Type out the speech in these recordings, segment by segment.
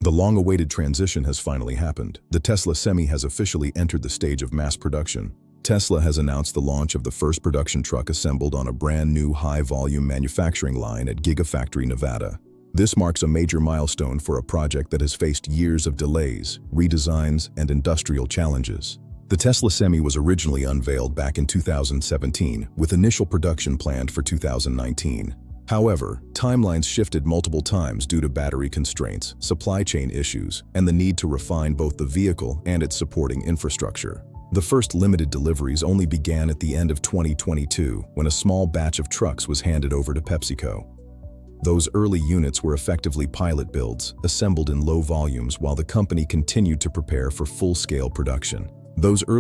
The long-awaited transition has finally happened. The Tesla Semi has officially entered the stage of mass production. Tesla has announced the launch of the first production truck assembled on a brand new high-volume manufacturing line at Gigafactory Nevada. This marks a major milestone for a project that has faced years of delays, redesigns, and industrial challenges. The Tesla Semi was originally unveiled back in 2017, with initial production planned for 2019. However, timelines shifted multiple times due to battery constraints, supply chain issues, and the need to refine both the vehicle and its supporting infrastructure. The first limited deliveries only began at the end of 2022, when a small batch of trucks was handed over to PepsiCo. Those early units were effectively pilot builds, assembled in low volumes while the company continued to prepare for full-scale production. Now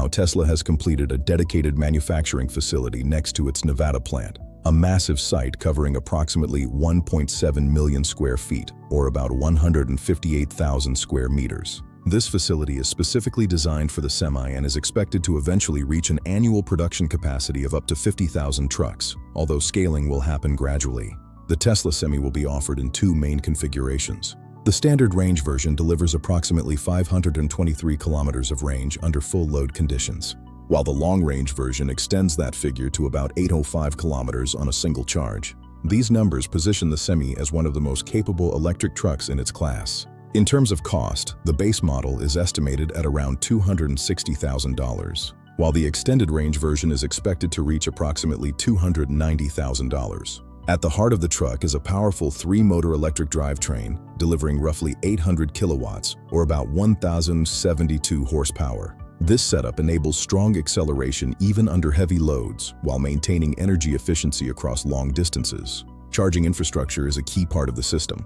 Tesla has completed a dedicated manufacturing facility next to its Nevada plant, a massive site covering approximately 1.7 million square feet, or about 158,000 square meters. This facility is specifically designed for the Semi and is expected to eventually reach an annual production capacity of up to 50,000 trucks, although scaling will happen gradually. The Tesla Semi will be offered in two main configurations. The standard range version delivers approximately 523 kilometers of range under full load conditions, while the long-range version extends that figure to about 805 kilometers on a single charge. These numbers position the Semi as one of the most capable electric trucks in its class. In terms of cost, the base model is estimated at around $260,000, while the extended range version is expected to reach approximately $290,000. At the heart of the truck is a powerful 3-motor electric drivetrain, delivering roughly 800 kilowatts, or about 1,072 horsepower. This setup enables strong acceleration even under heavy loads, while maintaining energy efficiency across long distances. Charging infrastructure is a key part of the system.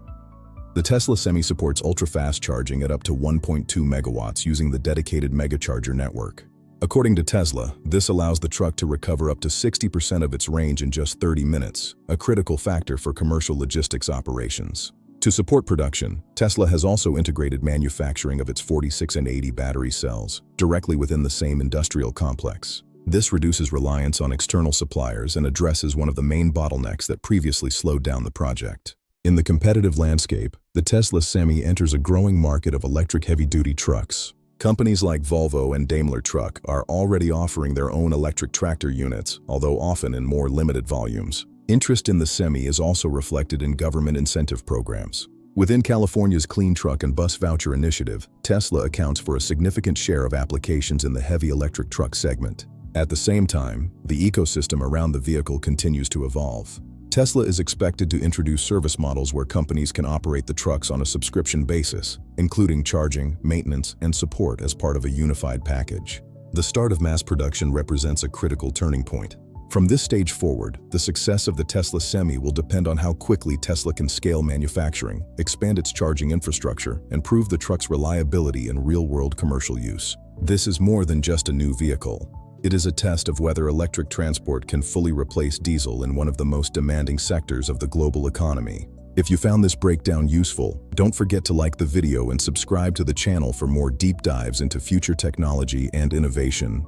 The Tesla Semi supports ultra-fast charging at up to 1.2 megawatts using the dedicated megacharger network. According to Tesla, this allows the truck to recover up to 60% of its range in just 30 minutes, a critical factor for commercial logistics operations. To support production, Tesla has also integrated manufacturing of its 46 and 80 battery cells directly within the same industrial complex. This reduces reliance on external suppliers and addresses one of the main bottlenecks that previously slowed down the project. In the competitive landscape, the Tesla Semi enters a growing market of electric heavy-duty trucks. Companies like Volvo and Daimler Truck are already offering their own electric tractor units, although often in more limited volumes. Interest in the Semi is also reflected in government incentive programs. Within California's Clean Truck and Bus Voucher Initiative, Tesla accounts for a significant share of applications in the heavy electric truck segment. At the same time, the ecosystem around the vehicle continues to evolve. Tesla is expected to introduce service models where companies can operate the trucks on a subscription basis, including charging, maintenance, and support as part of a unified package. The start of mass production represents a critical turning point. From this stage forward, the success of the Tesla Semi will depend on how quickly Tesla can scale manufacturing, expand its charging infrastructure, and prove the truck's reliability in real-world commercial use. This is more than just a new vehicle. It is a test of whether electric transport can fully replace diesel in one of the most demanding sectors of the global economy. If you found this breakdown useful, don't forget to like the video and subscribe to the channel for more deep dives into future technology and innovation.